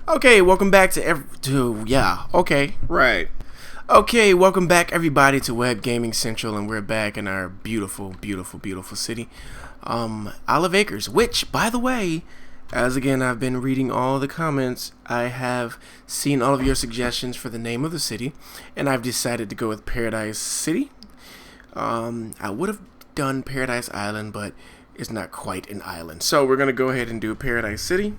Okay, welcome back welcome back everybody to Web Gaming Central, and we're back in our beautiful, beautiful, beautiful city, Olive Acres. Which, by the way, as again I've been reading all the comments, I have seen all of your suggestions for the name of the city, and I've decided to go with Paradise City. I would have done Paradise Island, but it's not quite an island, so we're gonna go ahead and do Paradise City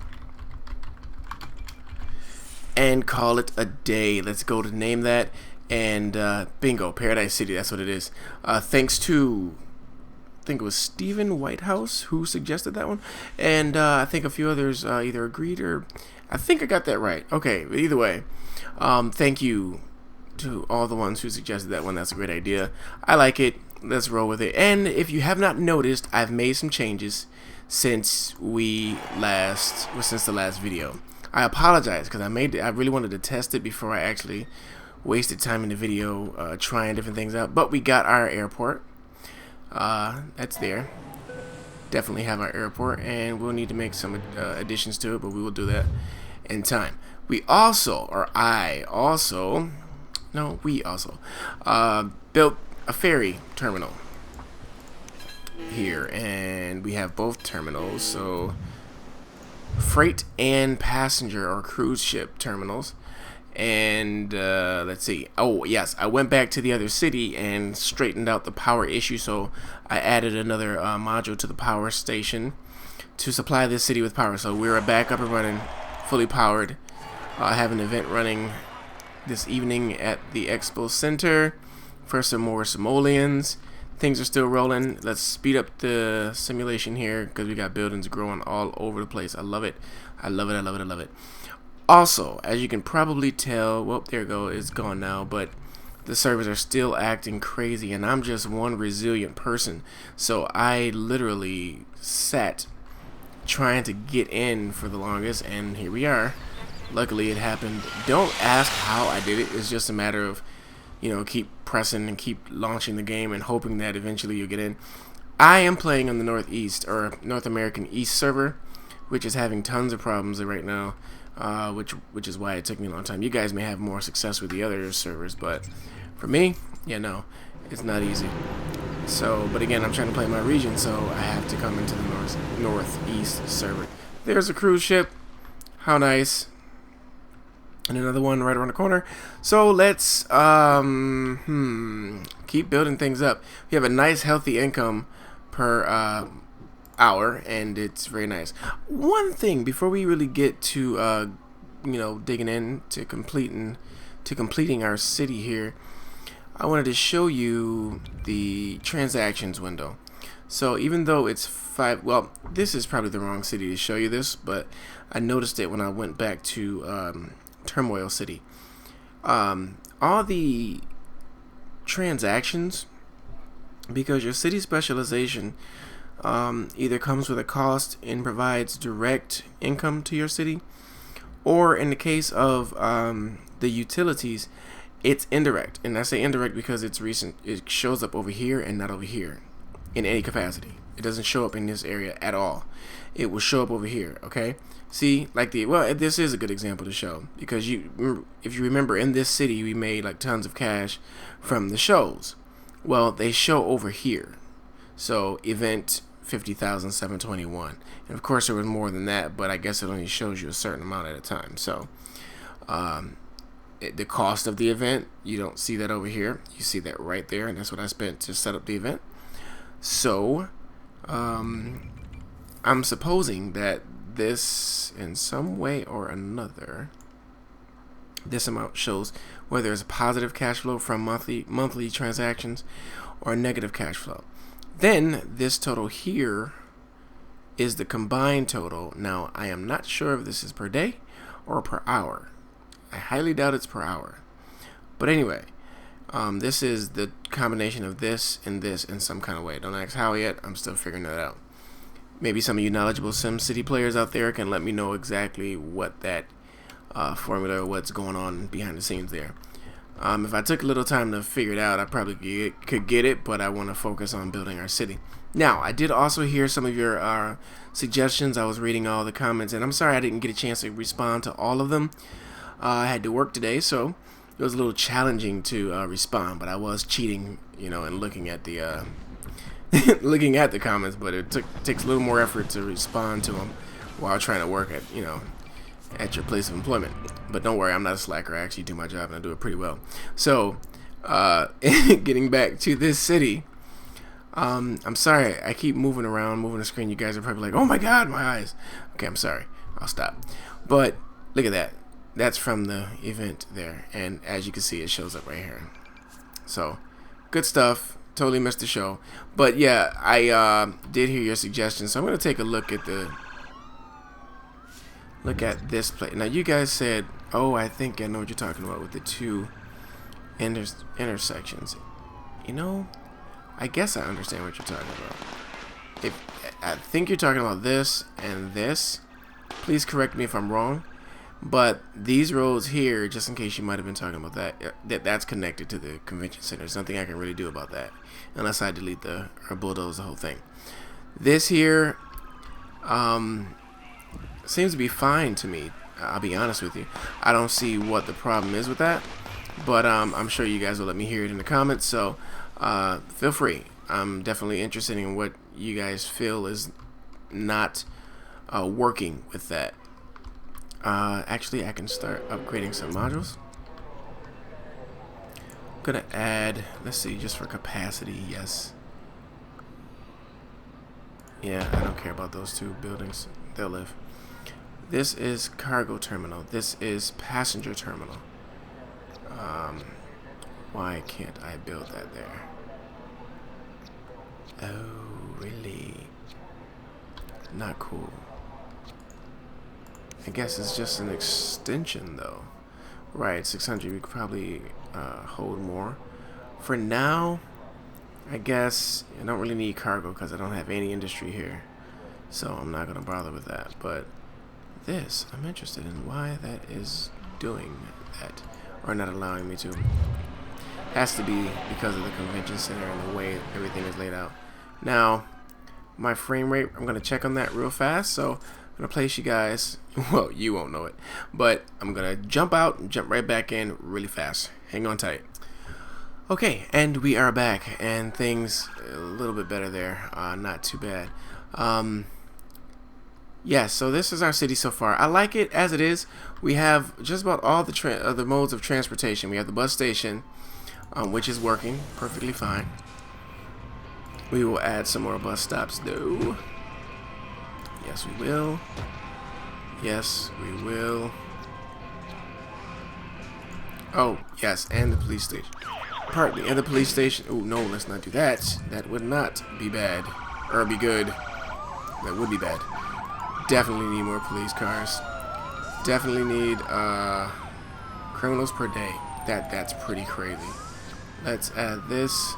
and call it a day. Let's go to name that, and bingo, Paradise City, that's what it is. Thanks to, I think it was Stephen Whitehouse who suggested that one, and I think a few others either agreed or I think I got that right. Okay, but either way, thank you to all the ones who suggested that one. That's a great idea. I like it. Let's roll with it. And if you have not noticed, I've made some changes since the last video. I apologize because I really wanted to test it before I actually wasted time in the video trying different things out. But we got our airport. That's there. Definitely have our airport, and we'll need to make some additions to it, but we will do that in time. We also built a ferry terminal here, and we have both terminals, so freight and passenger or cruise ship terminals. And let's see, oh yes, I went back to the other city and straightened out the power issue, so I added another module to the power station to supply this city with power. So we're back up and running, fully powered. I have an event running this evening at the Expo Center for some more simoleons. Things are still rolling. Let's speed up the simulation here because we got buildings growing all over the place. I love it. I love it. I love it. I love it. Also, as you can probably tell, well, there you go. It's gone now, but the servers are still acting crazy, and I'm just one resilient person. So I literally sat trying to get in for the longest, and here we are. Luckily, it happened. Don't ask how I did it. It's just a matter of, keep pressing and keep launching the game and hoping that eventually you'll get in. I am playing on the Northeast, or North American East server, which is having tons of problems right now, which is why it took me a long time. You guys may have more success with the other servers, but for me, no, it's not easy. So, but again, I'm trying to play my region, so I have to come into the Northeast server. There's a cruise ship. How nice. And another one right around the corner. So let's keep building things up. We have a nice healthy income per hour, and it's very nice. One thing before we really get to digging in to completing our city here, I wanted to show you the transactions window. So even though it's this is probably the wrong city to show you this, but I noticed it when I went back to Turmoil City. All the transactions, because your city specialization either comes with a cost and provides direct income to your city, or in the case of the utilities, it's indirect. And I say indirect because it's recent. It shows up over here and not over here in any capacity. It doesn't show up in this area at all. It will show up over here, okay? See, this is a good example to show, because if you remember, in this city we made like tons of cash from the shows. Well, they show over here. So event 50,721, and of course there was more than that, but I guess it only shows you a certain amount at a time. So the cost of the event, you don't see that over here. You see that right there, and that's what I spent to set up the event. So I'm supposing that this, in some way or another, this amount shows whether it's a positive cash flow from monthly transactions or negative cash flow. Then this total here is the combined total. Now, I am not sure if this is per day or per hour. I highly doubt it's per hour. But anyway, this is the combination of this in some kind of way. Don't ask how yet. I'm still figuring that out. Maybe some of you knowledgeable SimCity players out there can let me know exactly what that formula or what's going on behind the scenes there. If I took a little time to figure it out, I probably could get it, but I want to focus on building our city. Now, I did also hear some of your suggestions. I was reading all the comments, and I'm sorry I didn't get a chance to respond to all of them. I had to work today, so it was a little challenging to respond, but I was cheating, and looking at the looking at the comments, but it takes a little more effort to respond to them while trying to work at your place of employment. But don't worry, I'm not a slacker. I actually do my job and I do it pretty well. So, getting back to this city, I'm sorry, I keep moving the screen. You guys are probably like, oh my god, my eyes. Okay, I'm sorry. I'll stop. But look at that. That's from the event there. And as you can see, it shows up right here. So, good stuff. Totally missed the show. But yeah, I did hear your suggestions. So I'm going to take a look at this place. Now, you guys said, oh, I think I know what you're talking about with the two intersections. I guess I understand what you're talking about. I think you're talking about this and this. Please correct me if I'm wrong. But these roads here, just in case you might have been talking about that's connected to the convention center. There's nothing I can really do about that unless I delete or bulldoze the whole thing. This here seems to be fine to me. I'll be honest with you. I don't see what the problem is with that, but I'm sure you guys will let me hear it in the comments. So feel free. I'm definitely interested in what you guys feel is not working with that. Actually, I can start upgrading some modules. I'm gonna add, let's see, just for capacity, yes. Yeah, I don't care about those two buildings. They'll live. This is cargo terminal. This is passenger terminal. Why can't I build that there? Oh, really? Not cool. I guess it's just an extension, though. Right, 600. We could probably hold more. For now, I guess I don't really need cargo because I don't have any industry here. So I'm not going to bother with that. But this, I'm interested in why that is doing that. Or not allowing me to. Has to be because of the convention center and the way everything is laid out. Now, my frame rate, I'm going to check on that real fast. So I'm going to place you guys, well, you won't know it, but I'm going to jump out and jump right back in really fast. Hang on tight. Okay, and we are back, and things a little bit better there. Not too bad. Yeah, so this is our city so far. I like it as it is. We have just about all the modes of transportation. We have the bus station, which is working perfectly fine. We will add some more bus stops, though. Yes, we will. Yes, we will. Oh, yes, and the police station. Pardon me, and the police station. Oh, no, let's not do that. That would not be bad. Or be good. That would be bad. Definitely need more police cars. Definitely need criminals per day. That's pretty crazy. Let's add this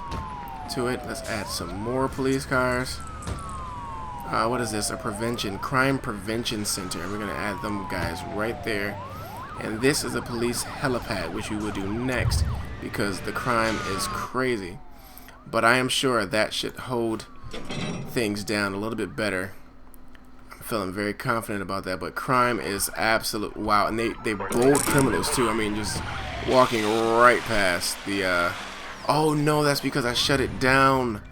to it. Let's add some more police cars. What is this? A crime prevention center. We're gonna add them guys right there. And this is a police helipad, which we will do next because the crime is crazy. But I am sure that should hold things down a little bit better. I'm feeling very confident about that. But crime is absolute wow, and they bold criminals too. I mean, just walking right past the. Oh no, that's because I shut it down.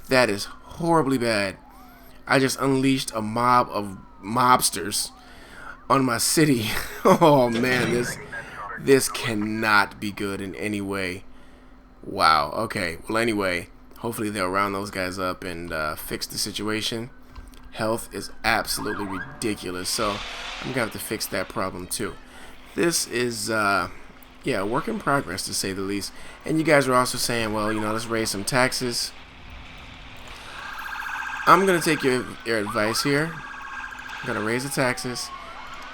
That is horribly bad. I just unleashed a mob of mobsters on my city. Oh man, this cannot be good in any way. Wow. Okay. Well, anyway, hopefully they'll round those guys up and fix the situation. Health is absolutely ridiculous, so I'm gonna have to fix that problem too. This is yeah, a work in progress to say the least. And you guys are also saying, well, let's raise some taxes. I'm gonna take your advice here. I'm gonna raise the taxes.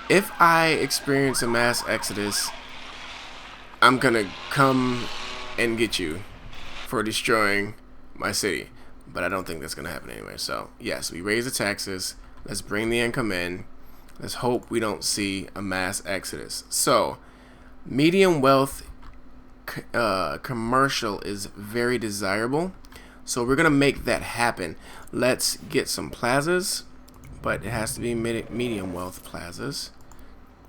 If I experience a mass exodus, I'm gonna come and get you for destroying my city. But I don't think that's gonna happen anyway. So yes, we raise the taxes. Let's bring the income in. Let's hope we don't see a mass exodus. So medium wealth commercial is very desirable. So we're gonna make that happen. Let's get some plazas, but it has to be medium wealth plazas,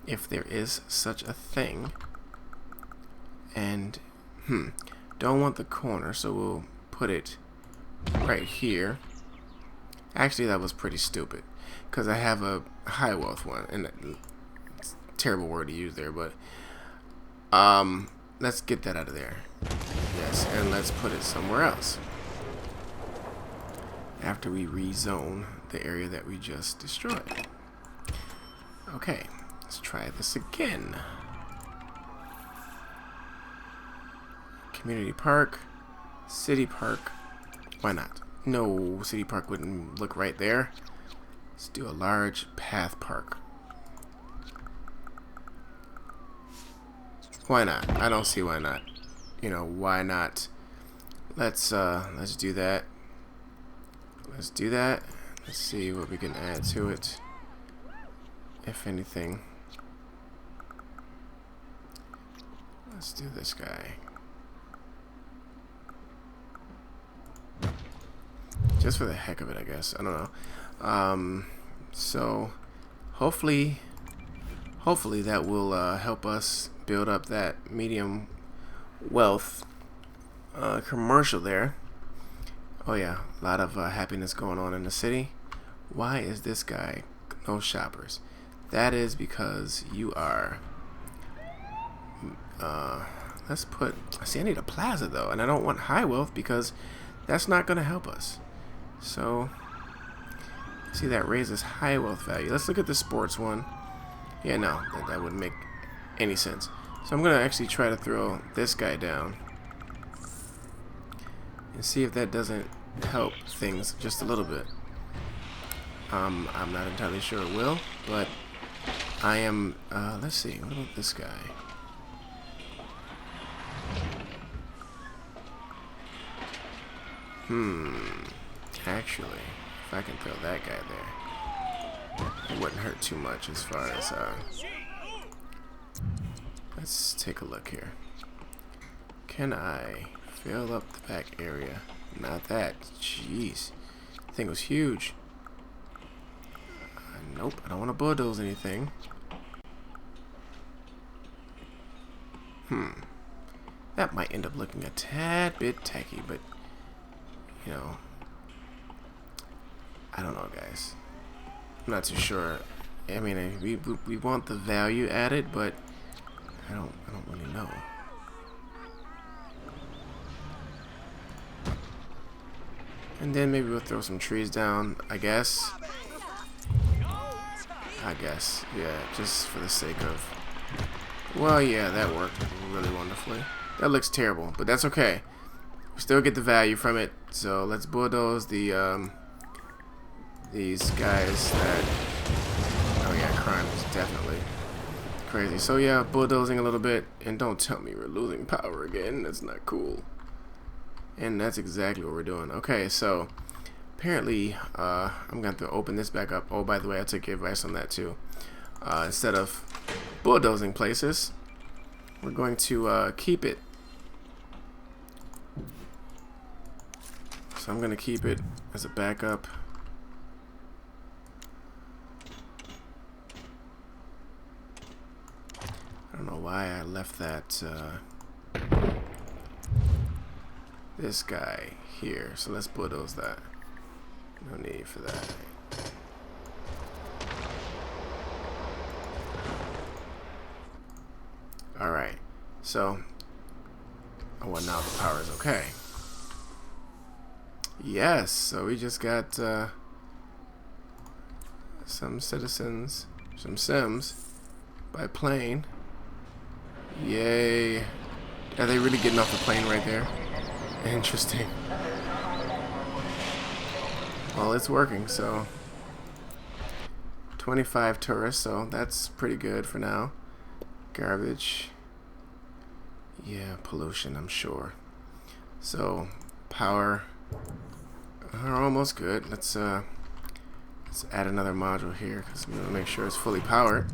if there is such a thing. And don't want the corner, so we'll put it right here. Actually, that was pretty stupid, because I have a high wealth one, and it's a terrible word to use there, but let's get that out of there. Yes, and let's put it somewhere else after we rezone the area that we just destroyed. Okay, let's try this again. Community park, city park, why not? No, city park wouldn't look right there. Let's do a large path park. Why not? I don't see why not. You know, why not? Let's do that. Let's do that. Let's see what we can add to it, if anything. Let's do this guy. Just for the heck of it, I guess. I don't know. So hopefully that will help us build up that medium wealth commercial there. Oh yeah, a lot of happiness going on in the city. Why is this guy no shoppers? That is because you are let's put, see, I need a plaza though, and I don't want high wealth because that's not gonna help us. So see, that raises high wealth value. Let's look at the sports one. Yeah, no, that wouldn't make any sense. So I'm gonna actually try to throw this guy down and see if that doesn't help things just a little bit. I'm not entirely sure it will, but I am. Let's see. What about this guy? Actually, if I can throw that guy there, it wouldn't hurt too much as far as. Let's take a look here. Can I fill up the back area? Not that. Jeez. The thing was huge. Nope, I don't want to bulldoze anything. That might end up looking a tad bit tacky, but, you know, I don't know, guys. I'm not too sure. I mean, we want the value added, but I don't really know. And then maybe we'll throw some trees down, I guess. Yeah, just for the sake of... Well, yeah, that worked really wonderfully. That looks terrible, but that's okay. We still get the value from it, so let's bulldoze the, these guys that... Oh yeah, crime is definitely crazy. So yeah, bulldozing a little bit, and don't tell me we're losing power again. That's not cool. And that's exactly what we're doing. Okay, so apparently I'm going to open this back up. Oh, by the way, I took your advice on that too. Instead of bulldozing places, we're going to keep it. So I'm going to keep it as a backup. I don't know why I left that this guy here. So let's bulldoze that. No need for that. Alright. So, oh, well, now the power is okay. Yes, so we just got some citizens, some Sims by plane. Yay. Are they really getting off the plane right there? Interesting. Well, it's working, so 25 tourists, so that's pretty good for now. Garbage. Yeah, pollution, I'm sure. So, power are almost good. Let's add another module here because we want to make sure it's fully powered.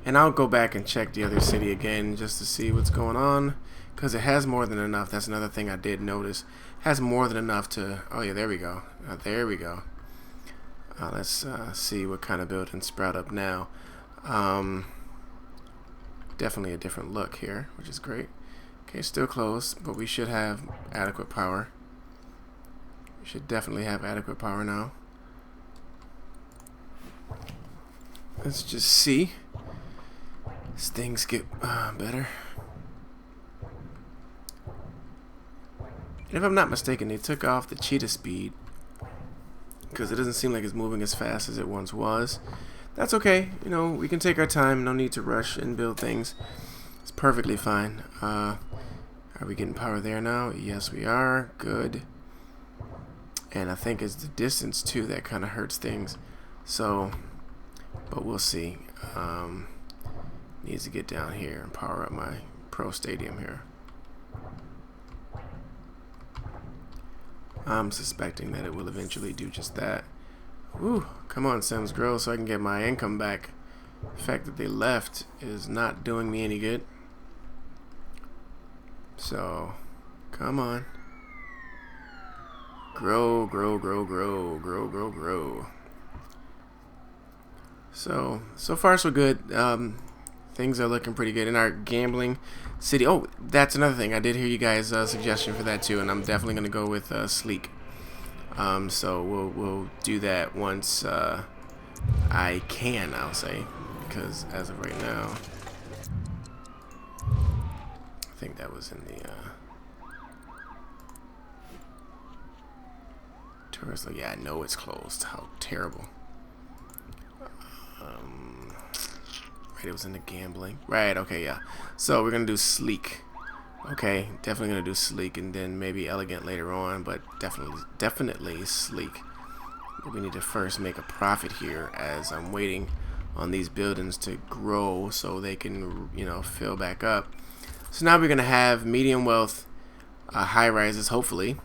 And I'll go back and check the other city again just to see what's going on, because it has more than enough. That's another thing I did notice. It has more than enough to... Oh, yeah, there we go. There we go. Let's see what kind of buildings sprout up now. Definitely a different look here, which is great. Okay, still closed, but we should have adequate power. We should definitely have adequate power now. Let's just see as things get better. If I'm not mistaken, they took off the cheetah speed because it doesn't seem like it's moving as fast as it once was. That's okay. You know, we can take our time. No need to rush and build things. It's perfectly fine. Are we getting power there now? Yes, we are. Good. And I think it's the distance, too, that kind of hurts things. So, but we'll see. Needs to get down here and power up my pro stadium here. I'm suspecting that it will eventually do just that. Woo, come on, Sims, grow so I can get my income back. The fact that they left is not doing me any good. So, come on. Grow, grow, grow, grow, grow, grow, grow. So far so good. Things are looking pretty good in our gambling city. Oh, that's another thing. I did hear you guys' suggestion for that too, and I'm definitely going to go with Sleek. So we'll do that once I can, I'll say, because as of right now, I think that was in the tourist. Yeah, I know it's closed. How terrible. Right, it was in the gambling. Right, okay, yeah. So we're gonna do Sleek. Okay, definitely gonna do Sleek, and then maybe Elegant later on, but definitely Sleek. We need to first make a profit here as I'm waiting on these buildings to grow so they can, you know, fill back up. So now we're gonna have medium wealth high rises, hopefully.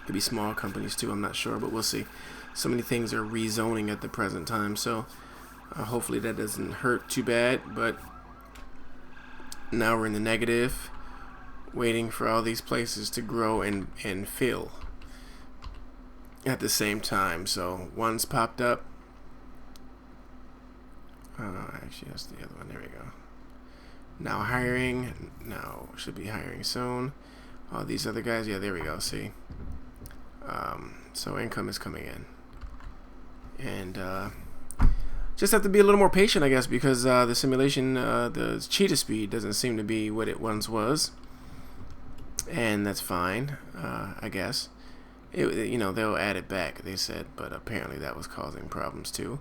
Could be small companies too, I'm not sure, but we'll see. So many things are rezoning at the present time, so hopefully that doesn't hurt too bad. But now we're in the negative, waiting for all these places to grow and fill at the same time. So one's popped up. Actually, that's the other one. There we go. Now hiring. Now should be hiring soon. All these other guys. Yeah, there we go. See. So income is coming in. And just have to be a little more patient, I guess, because the simulation, the cheetah speed doesn't seem to be what it once was. And that's fine, I guess. You know, they'll add it back, they said, but apparently that was causing problems too.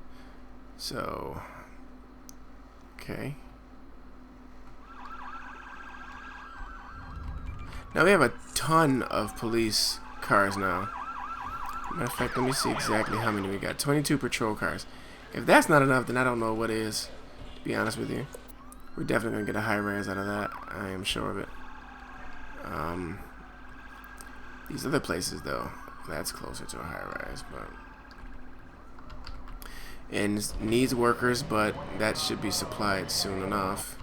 So, okay. Now we have a ton of police cars now. Matter of fact, let me see exactly how many we got. 22 patrol cars. If that's not enough, then I don't know what is, to be honest with you. We're definitely going to get a high rise out of that. I am sure of it. These other places, though, that's closer to a high rise, but... And needs workers, but that should be supplied soon enough.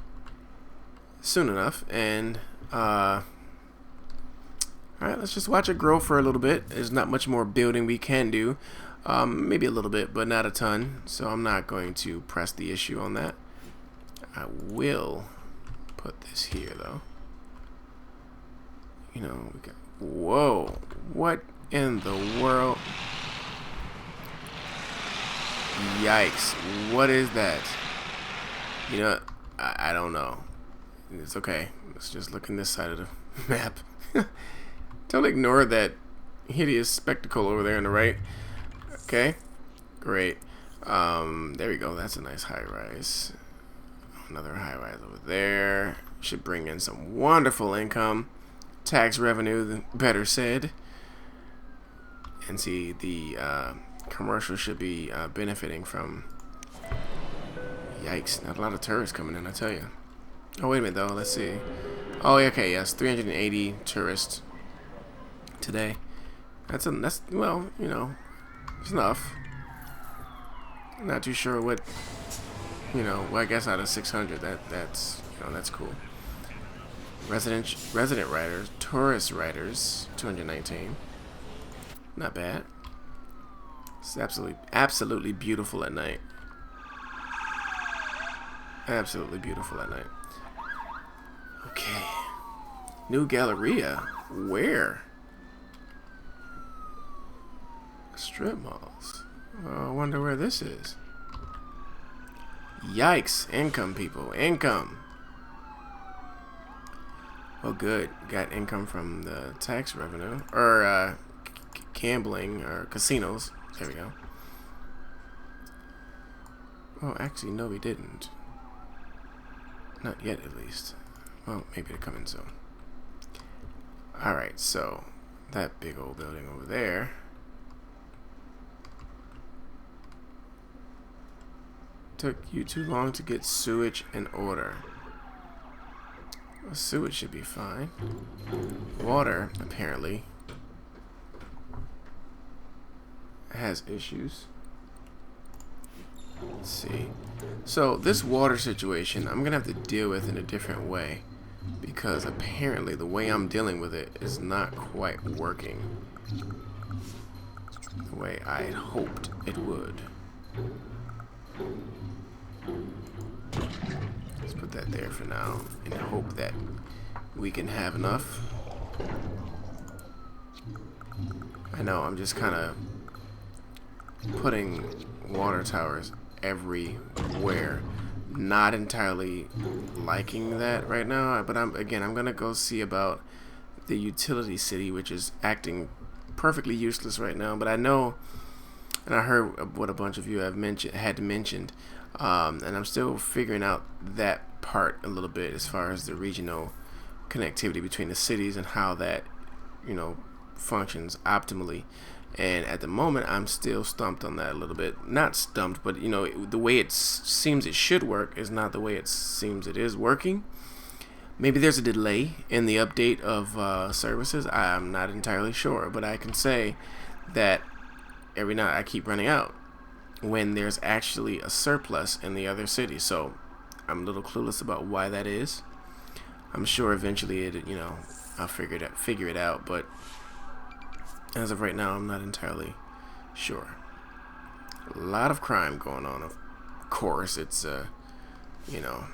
And, alright, let's just watch it grow for a little bit. There's not much more building we can do. Maybe a little bit, but not a ton. So I'm not going to press the issue on that. I will put this here, though. You know, we got... Whoa. What in the world? Yikes. What is that? You know, I don't know. It's okay. Let's just look in this side of the map. Don't ignore that hideous spectacle over there on the right. Okay, great. There we go. That's a nice high rise. Another high rise over there. Should bring in some wonderful income. Tax revenue, better said. And see, the commercial should be benefiting from... Yikes, not a lot of tourists coming in, I tell you. Oh, wait a minute, though. Let's see. Oh, okay, yes, 380 tourists today. That's well, you know, it's enough. Not too sure what You know, well, I guess out of 600, that's you know, that's cool. Resident riders, tourist riders, 219. Not bad. It's absolutely beautiful at night. Absolutely beautiful at night. Okay. New Galleria. Where? Strip malls. I wonder where this is. Yikes. Income, people. Income. Oh, good. Got income from the tax revenue. Or, gambling, or casinos. There we go. Oh, actually, no, we didn't. Not yet, at least. Well, maybe they're coming soon. Alright, so that big old building over there. Took you too long to get sewage in order. Well, sewage should be fine. Water, apparently, has issues. Let's see. So this water situation I'm gonna have to deal with in a different way, because apparently the way I'm dealing with it is not quite working the way I had hoped it would. Let's put that there for now and hope that we can have enough. I know I'm just kind of putting water towers everywhere. Not entirely liking that right now, but I'm gonna go see about the utility city, which is acting perfectly useless right now. But I know, and I heard what a bunch of you had mentioned, and I'm still figuring out that part a little bit as far as the regional connectivity between the cities and how that, you know, functions optimally. And at the moment, I'm still stumped on that a little bit. Not stumped, but, you know, the way it seems it should work is not the way it seems it is working. Maybe there's a delay in the update of services. I'm not entirely sure, but I can say that every night I keep running out when there's actually a surplus in the other city. So I'm a little clueless about why that is. I'm sure eventually I'll figure it out, but as of right now, I'm not entirely sure. A lot of crime going on, of course. It's, you know,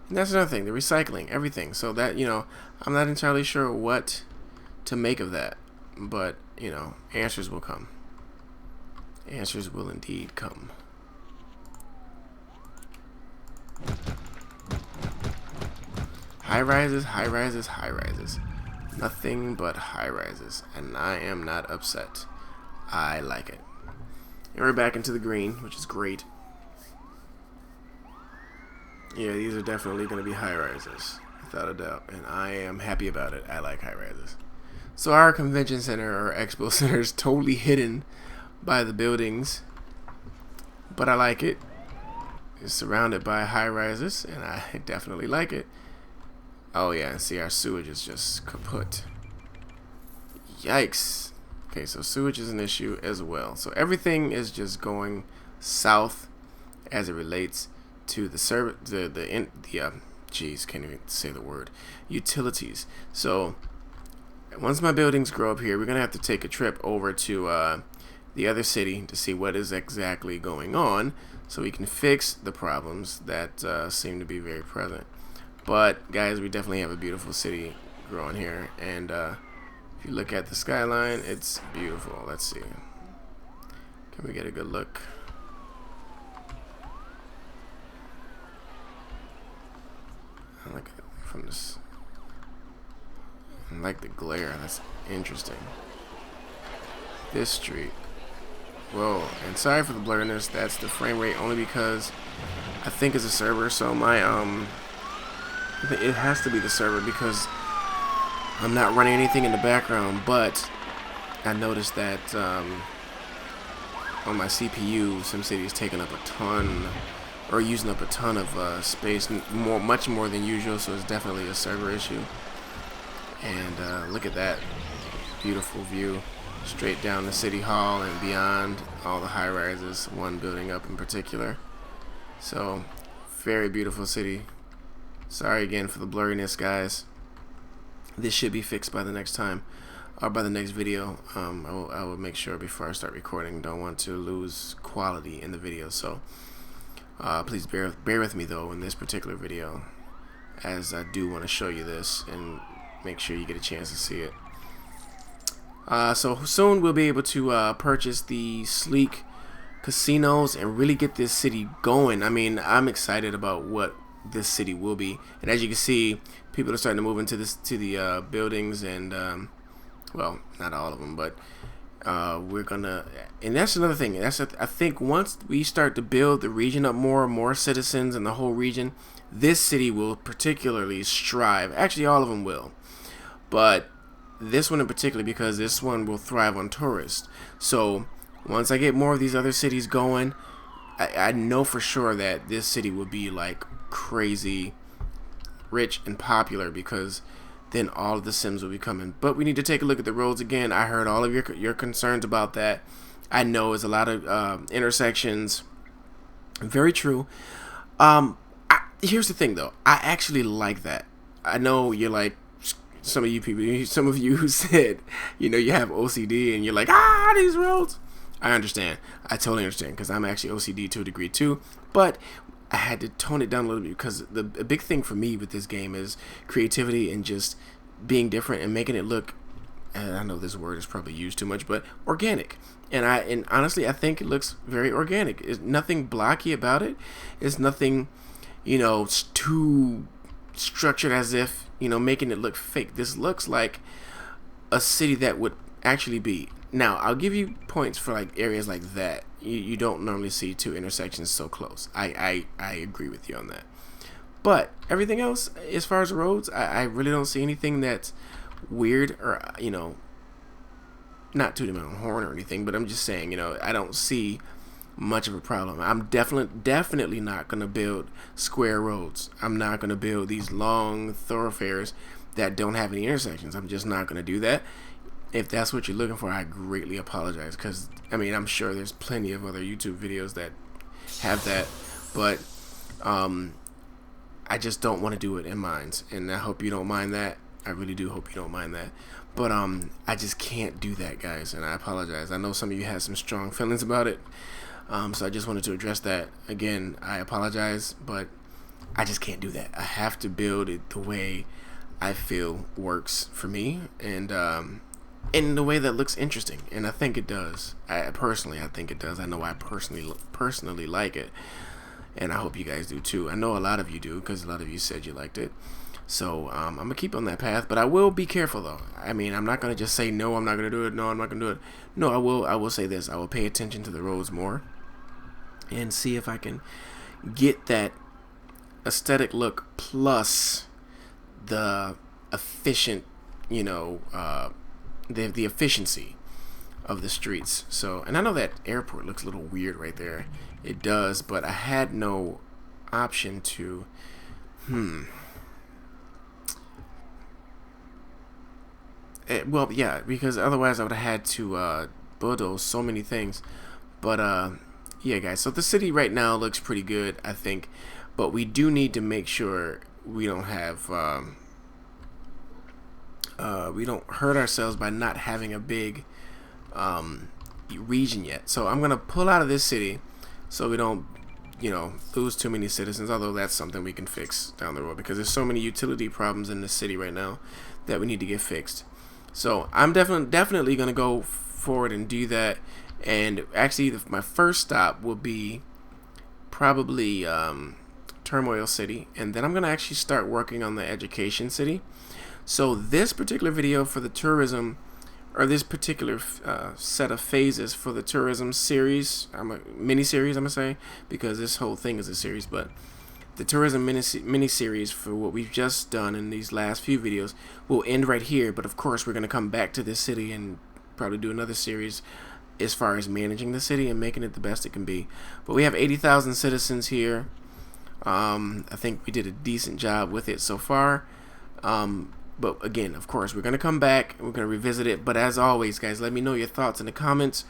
and that's another thing, the recycling, everything. So that, you know, I'm not entirely sure what to make of that. But, you know, answers will come. Answers will indeed come. High rises, high rises, high rises. Nothing but high rises, and I am not upset. I like it. And we're back into the green, which is great. Yeah, these are definitely going to be high rises, without a doubt, and I am happy about it. I like high rises. So our convention center or expo center is totally hidden by the buildings, but I like it. It's surrounded by high rises, and I definitely like it. Oh yeah, and see, our sewage is just kaput. Yikes. Okay, so sewage is an issue as well. So everything is just going south as it relates to the can't even say the word, utilities. So once my buildings grow up here, we're gonna have to take a trip over to the other city to see what is exactly going on, so we can fix the problems that seem to be very present. But guys, we definitely have a beautiful city growing here, and if you look at the skyline, it's beautiful. Let's see. Can we get a good look? I like it from this. I like the glare. That's interesting. This street. Whoa, and sorry for the blurriness. That's the frame rate only because I think it's a server, so my it has to be the server because I'm not running anything in the background. But I noticed that on my CPU, SimCity is taking up a ton, or using up a ton of space, much more than usual. So it's definitely a server issue. And look at that beautiful view straight down the city hall and beyond all the high rises, one building up in particular. So, very beautiful city. Sorry again for the blurriness, guys. This should be fixed by the next time, or by the next video. I will make sure before I start recording. Don't want to lose quality in the video, so please bear with me though in this particular video, as I do want to show you this and make sure you get a chance to see it. So soon we'll be able to purchase the sleek casinos and really get this city going. I mean, I'm excited about what this city will be, and as you can see, people are starting to move into the buildings, and well, not all of them, but we're gonna, and that's another thing. I think once we start to build the region up more citizens in the whole region, this city will particularly strive. Actually, all of them will, but this one in particular, because this one will thrive on tourists. So once I get more of these other cities going, I know for sure that this city will be like crazy rich and popular, because then all of the Sims will be coming. But we need to take a look at the roads again. I heard all of your concerns about that. I know it's a lot of intersections. Very true. Here's the thing though, I actually like that. I know you're like, some of you who said, you have OCD and you're like, these roads. I understand. I totally understand, because I'm actually OCD to a degree too. But I had to tone it down a little bit, because a big thing for me with this game is creativity and just being different and making it look, and I know this word is probably used too much, but organic. And honestly, I think it looks very organic. There's nothing blocky about it. It's nothing, too structured as if, making it look fake. This looks like a city that would actually be. Now, I'll give you points for like areas like that. You don't normally see two intersections so close. I agree with you on that. But everything else, as far as the roads, I really don't see anything that's weird or, not tooting my own horn or anything, but I'm just saying, I don't see much of a problem. I'm definitely not going to build square roads. I'm not going to build these long thoroughfares that don't have any intersections. I'm just not going to do that. If that's what you're looking for, I greatly apologize, because I'm sure there's plenty of other YouTube videos that have that, but I just don't want to do it in mines, and I hope you don't mind that. I really do hope you don't mind that. But I just can't do that, guys, and I apologize. I know some of you had some strong feelings about it, so I just wanted to address that. Again, I apologize, but I just can't do that. I have to build it the way I feel works for me, and in the way that looks interesting, and I think it does. I think it does. I know I personally like it, and I hope you guys do too. I know a lot of you do, because a lot of you said you liked it. So I'm gonna keep on that path, but I will be careful though. I'm not gonna just say no, I'm not gonna do it. No, I'm not gonna do it. No, I will say this. I will pay attention to the roads more and see if I can get that aesthetic look plus the efficient, the efficiency of the streets. So, and I know that airport looks a little weird right there. It does, but I had no option to well, yeah, because otherwise I would have had to bulldoze so many things. But yeah, guys, so the city right now looks pretty good, I think, but we do need to make sure we don't have we don't hurt ourselves by not having a big region yet. So I'm gonna pull out of this city so we don't lose too many citizens, although that's something we can fix down the road, because there's so many utility problems in the city right now that we need to get fixed. So I'm definitely gonna go forward and do that, and actually my first stop will be probably Turmoil City, and then I'm gonna actually start working on the Education City. So this particular video for the tourism, or this particular set of phases for the tourism series, mini-series I'm gonna say, because this whole thing is a series, but the tourism mini-series for what we've just done in these last few videos will end right here. But of course we're gonna come back to this city and probably do another series as far as managing the city and making it the best it can be. But we have 80,000 citizens here. I think we did a decent job with it so far. But again, of course, we're going to come back and we're going to revisit it. But as always, guys, let me know your thoughts in the comments.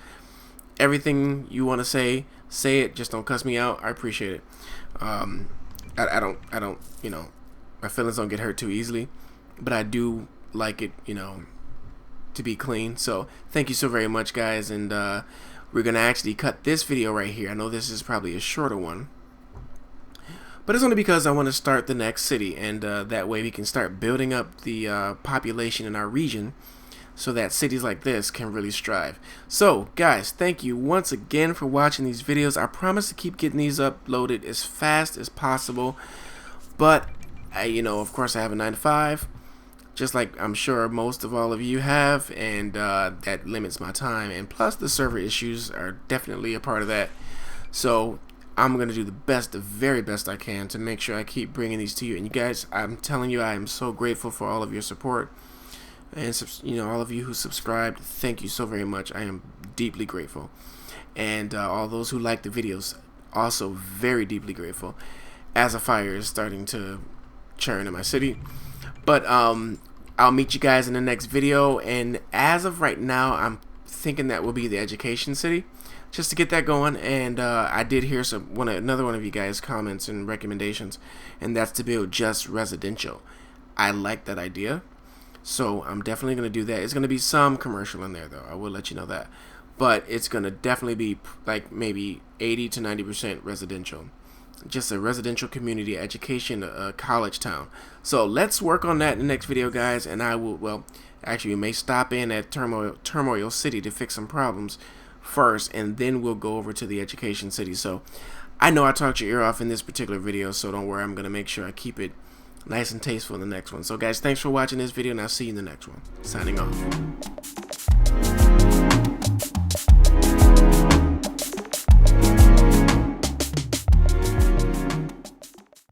everything you want to say it. Just don't cuss me out. I appreciate it. I don't, you know, my feelings don't get hurt too easily, but I do like it, you know, to be clean. So thank you so very much, guys, and we're gonna actually cut this video right here. I know this is probably a shorter one, but it's only because I want to start the next city, and that way we can start building up the population in our region, so that cities like this can really strive. So guys, thank you once again for watching these videos. I promise to keep getting these uploaded as fast as possible, but you know, of course I have a 9 to 5, just like I'm sure most of all of you have, and that limits my time, and plus the server issues are definitely a part of that. So I'm gonna do the very best I can to make sure I keep bringing these to you. And you guys, I'm telling you, I am so grateful for all of your support, and you know, all of you who subscribed. Thank you so very much. I am deeply grateful, and all those who like the videos, also very deeply grateful, as a fire is starting to churn in my city. But I'll meet you guys in the next video, and as of right now, I'm thinking that will be the education city, just to get that going. And I did hear another one of you guys' comments and recommendations, and that's to build just residential. I like that idea, so I'm definitely going to do that. It's going to be some commercial in there, though. I will let you know that, but it's going to definitely be like maybe 80 to 90% residential. Just a residential community education, college town. So let's work on that in the next video, guys, and I will, well, actually we may stop in at Turmoil City to fix some problems first, and then we'll go over to the education city. So I know I talked your ear off in this particular video, so don't worry, I'm going to make sure I keep it nice and tasteful in the next one. So guys, thanks for watching this video, and I'll see you in the next one. Signing off.